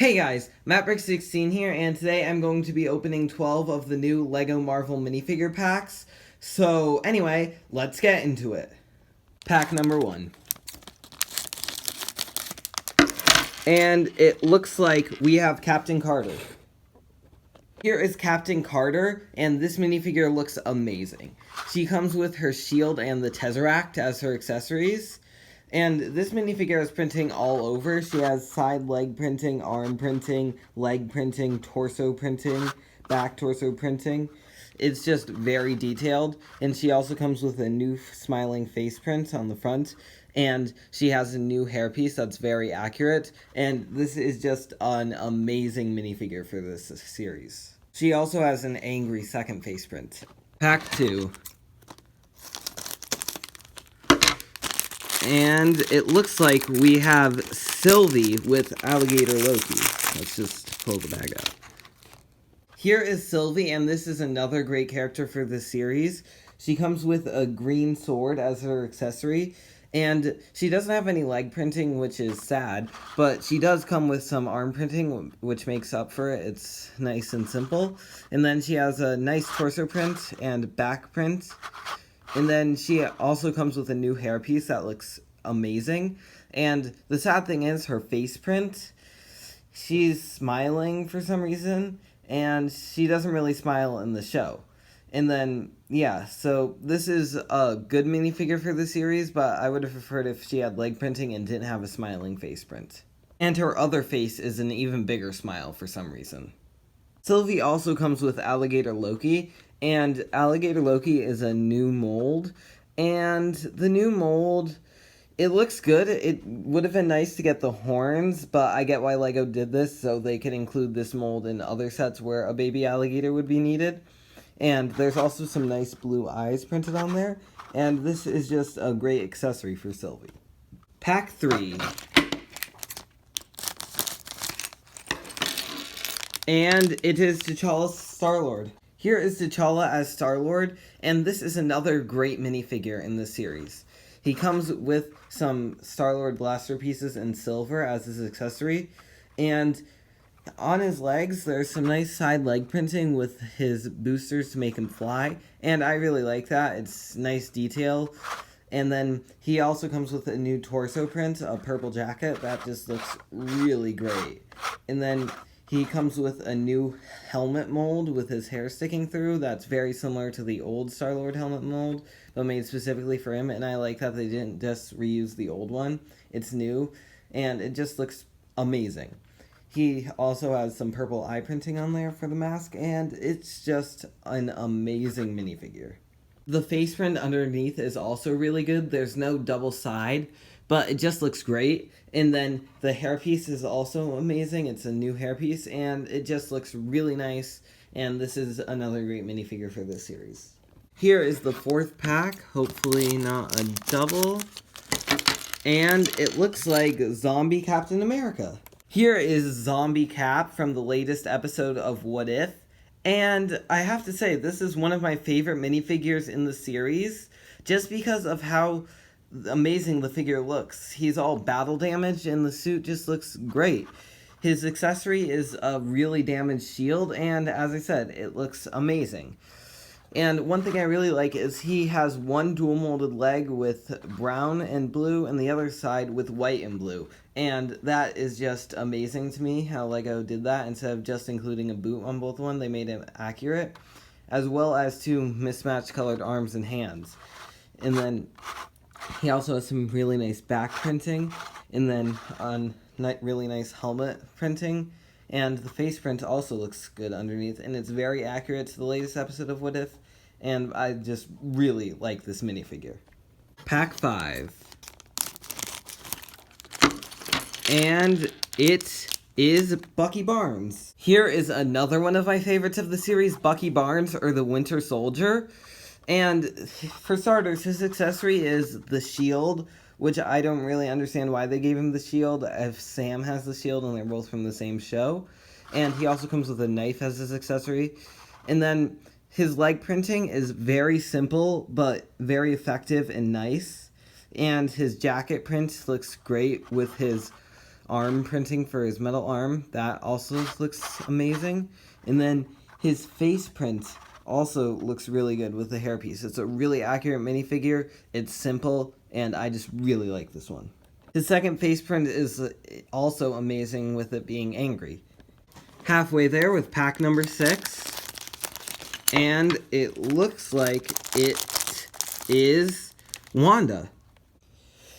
Hey guys, MattBrick16 here, and today I'm going to be opening 12 of the new LEGO Marvel minifigure packs. So anyway, let's get into it. Pack number 1. And it looks like we have Captain Carter. Here is Captain Carter, and this minifigure looks amazing. She comes with her shield and the Tesseract as her accessories. And this minifigure is printing all over. She has side leg printing, arm printing, leg printing, torso printing, back torso printing. It's just very detailed. And she also comes with a new smiling face print on the front. And she has a new hairpiece that's very accurate. And this is just an amazing minifigure for this series. She also has an angry second face print. Pack 2. And it looks like we have Sylvie with Alligator Loki. Let's just pull the bag out. Here is Sylvie, and this is another great character for this series. She comes with a green sword as her accessory, and she doesn't have any leg printing, which is sad, but she does come with some arm printing, which makes up for it. It's nice and simple. And then she has a nice torso print and back print. And then she also comes with a new hairpiece that looks amazing. And the sad thing is her face print, she's smiling for some reason, and she doesn't really smile in the show. And then, yeah, so this is a good minifigure for the series, but I would have preferred if she had leg printing and didn't have a smiling face print. And her other face is an even bigger smile for some reason. Sylvie also comes with Alligator Loki, and Alligator Loki is a new mold, and the new mold, it looks good. It would have been nice to get the horns, but I get why LEGO did this, so they could include this mold in other sets where a baby alligator would be needed. And there's also some nice blue eyes printed on there, and this is just a great accessory for Sylvie. Pack 3. And it is TChalla's Star-Lord. Here is T'Challa as Star-Lord, and this is another great minifigure in this series. He comes with some Star-Lord blaster pieces in silver as his accessory, and on his legs there's some nice side leg printing with his boosters to make him fly, and I really like that. It's nice detail. And then he also comes with a new torso print, a purple jacket, that just looks really great. And then he comes with a new helmet mold with his hair sticking through that's very similar to the old Star-Lord helmet mold, but made specifically for him, and I like that they didn't just reuse the old one. It's new, and it just looks amazing. He also has some purple eye printing on there for the mask, and it's just an amazing minifigure. The face print underneath is also really good. There's no double side, but it just looks great. And then the hairpiece is also amazing. It's a new hairpiece, and it just looks really nice. And this is another great minifigure for this series. Here is the 4th pack, hopefully not a double. And it looks like Zombie Captain America. Here is Zombie Cap from the latest episode of What If. And I have to say, this is one of my favorite minifigures in the series, just because of how amazing the figure looks. He's all battle damaged, and the suit just looks great. His accessory is a really damaged shield, and as I said, it looks amazing. And one thing I really like is he has one dual molded leg with brown and blue, and the other side with white and blue. And that is just amazing to me, how LEGO did that. Instead of just including a boot on both one, they made it accurate, as well as 2 mismatched colored arms and hands. And then he also has some really nice back printing, and then on really nice helmet printing. And the face print also looks good underneath, and it's very accurate to the latest episode of What If, and I just really like this minifigure. Pack 5. And it is Bucky Barnes. Here is another one of my favorites of the series, Bucky Barnes, or the Winter Soldier. And for starters, his accessory is the shield, which I don't really understand why they gave him the shield if Sam has the shield and they're both from the same show. And he also comes with a knife as his accessory. And then his leg printing is very simple, but very effective and nice. And his jacket print looks great with his arm printing for his metal arm. That also looks amazing. And then his face print also looks really good with the hairpiece. It's a really accurate minifigure. It's simple, and I just really like this one. His second face print is also amazing with it being angry. Halfway there with pack number 6. And it looks like it is Wanda.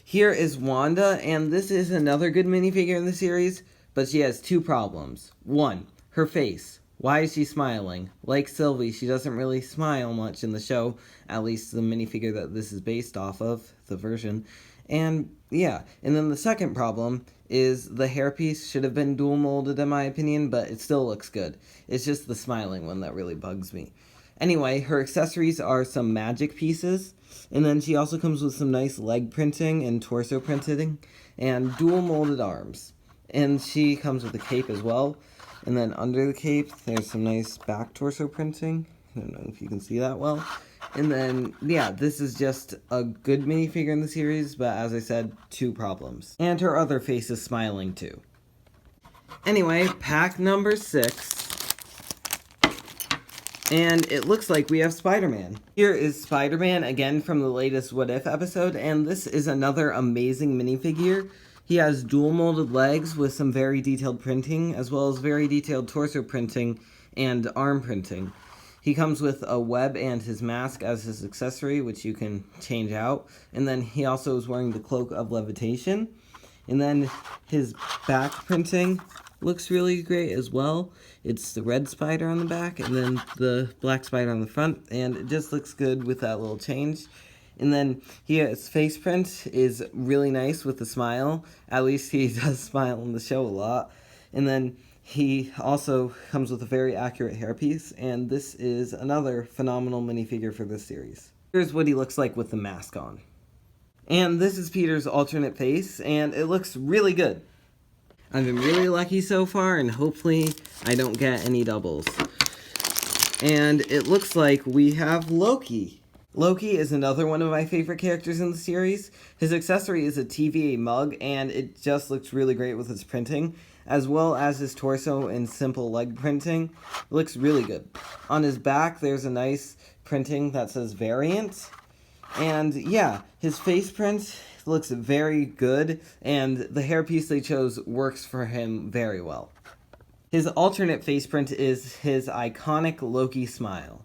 Here is Wanda, and this is another good minifigure in the series, but she has 2 problems. 1, her face. Why is she smiling? Like Sylvie, she doesn't really smile much in the show, at least the minifigure that this is based off of, the version. And yeah, and then the second problem is the hairpiece should have been dual molded in my opinion, but it still looks good. It's just the smiling one that really bugs me. Anyway, her accessories are some magic pieces, and then she also comes with some nice leg printing and torso printing, and dual molded arms. And she comes with a cape as well, and then under the cape, there's some nice back torso printing. I don't know if you can see that well. And then, yeah, this is just a good minifigure in the series, but as I said, 2 problems. And her other face is smiling too. Anyway, pack number 6. And it looks like we have Spider-Man. Here is Spider-Man, again from the latest What If episode, and this is another amazing minifigure. He has dual molded legs with some very detailed printing, as well as very detailed torso printing and arm printing. He comes with a web and his mask as his accessory, which you can change out. And then he also is wearing the cloak of levitation. And then his back printing looks really great as well. It's the red spider on the back and then the black spider on the front, and it just looks good with that little change. And then his face print is really nice with the smile. At least he does smile in the show a lot. And then he also comes with a very accurate hairpiece, and this is another phenomenal minifigure for this series. Here's what he looks like with the mask on. And this is Peter's alternate face, and it looks really good. I've been really lucky so far, and hopefully I don't get any doubles. And it looks like we have Loki. Loki is another one of my favorite characters in the series. His accessory is a TVA mug, and it just looks really great with its printing, as well as his torso and simple leg printing. It looks really good. On his back, there's a nice printing that says Variant. And yeah, his face print looks very good, and the hairpiece they chose works for him very well. His alternate face print is his iconic Loki smile.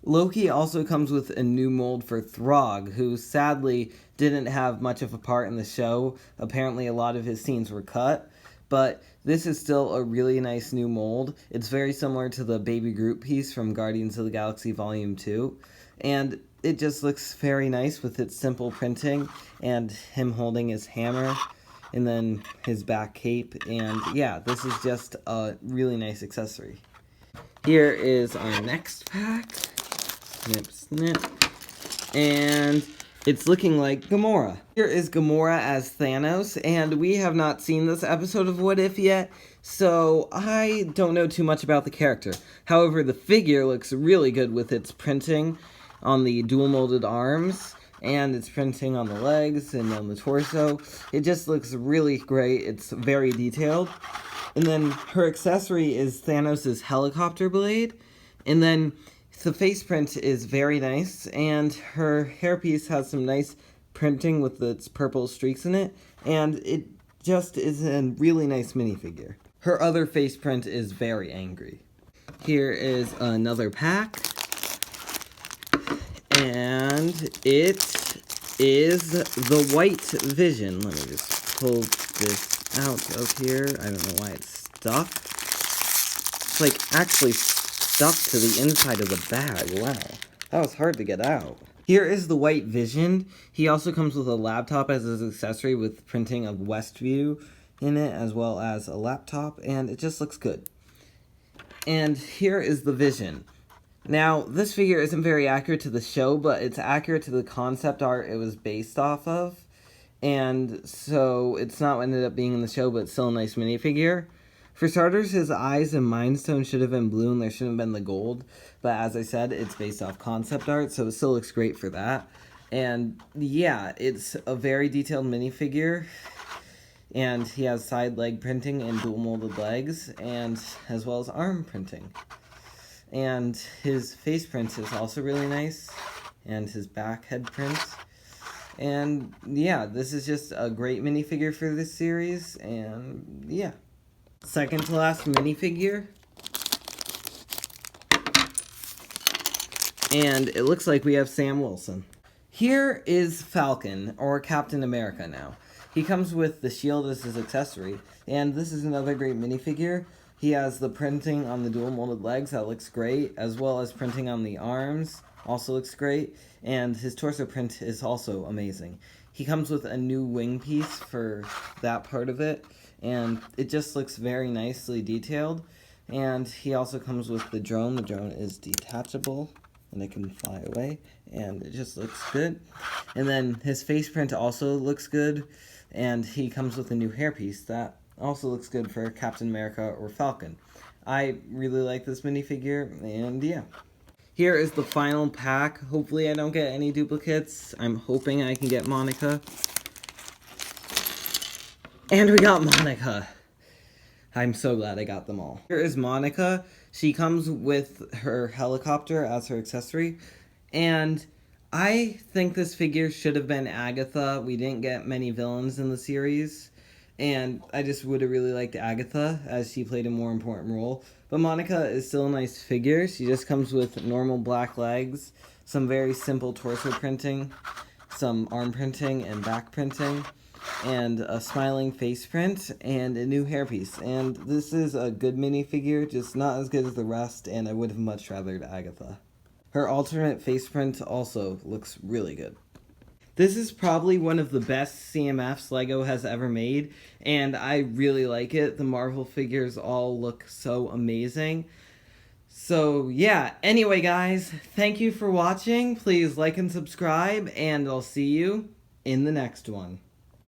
Loki also comes with a new mold for Throg, who sadly didn't have much of a part in the show. Apparently a lot of his scenes were cut, but this is still a really nice new mold. It's very similar to the Baby Groot piece from Guardians of the Galaxy Volume 2, and it just looks very nice with its simple printing and him holding his hammer and then his back cape. And yeah, this is just a really nice accessory. Here is our next pack. Snip, snip. And it's looking like Gamora. Here is Gamora as Thanos, and we have not seen this episode of What If yet, so I don't know too much about the character. However, the figure looks really good with its printing on the dual molded arms, and it's printing on the legs and on the torso. It just looks really great. It's very detailed. And then her accessory is Thanos' helicopter blade. And then the face print is very nice, and her hairpiece has some nice printing with its purple streaks in it, and it just is a really nice minifigure. Her other face print is very angry. Here is another pack. And it is the White Vision. Let me just pull this out of here. I don't know why it's stuck. It's like actually stuck to the inside of the bag. Wow. That was hard to get out. Here is the White Vision. He also comes with a laptop as his accessory with printing of Westview in it, as well as a laptop, and it just looks good. And here is the Vision. Now, this figure isn't very accurate to the show, but it's accurate to the concept art it was based off of. And so, it's not what ended up being in the show, but it's still a nice minifigure. For starters, his eyes and Mind Stone should have been blue, and there shouldn't have been the gold. But as I said, it's based off concept art, so it still looks great for that. And yeah, it's a very detailed minifigure. And he has side leg printing and dual molded legs, and as well as arm printing. And his face print is also really nice, and his back head print. And yeah, this is just a great minifigure for this series, and yeah. Second to last minifigure. And it looks like we have Sam Wilson. Here is Falcon, or Captain America now. He comes with the shield as his accessory, and this is another great minifigure. He has the printing on the dual molded legs, that looks great, as well as printing on the arms, also looks great, and his torso print is also amazing. He comes with a new wing piece for that part of it, and it just looks very nicely detailed. And he also comes with the drone. The drone is detachable, and it can fly away, and it just looks good. And then his face print also looks good, and he comes with a new hairpiece that also looks good for Captain America or Falcon. I really like this minifigure, and yeah. Here is the final pack. Hopefully I don't get any duplicates. I'm hoping I can get Monica. And we got Monica. I'm so glad I got them all. Here is Monica. She comes with her helicopter as her accessory. And I think this figure should have been Agatha. We didn't get many villains in the series. And I just would have really liked Agatha, as she played a more important role. But Monica is still a nice figure. She just comes with normal black legs, some very simple torso printing, some arm printing and back printing, and a smiling face print, and a new hairpiece. And this is a good minifigure, just not as good as the rest, and I would have much rathered Agatha. Her alternate face print also looks really good. This is probably one of the best CMFs LEGO has ever made, and I really like it. The Marvel figures all look so amazing. So yeah, anyway guys, thank you for watching. Please like and subscribe, and I'll see you in the next one.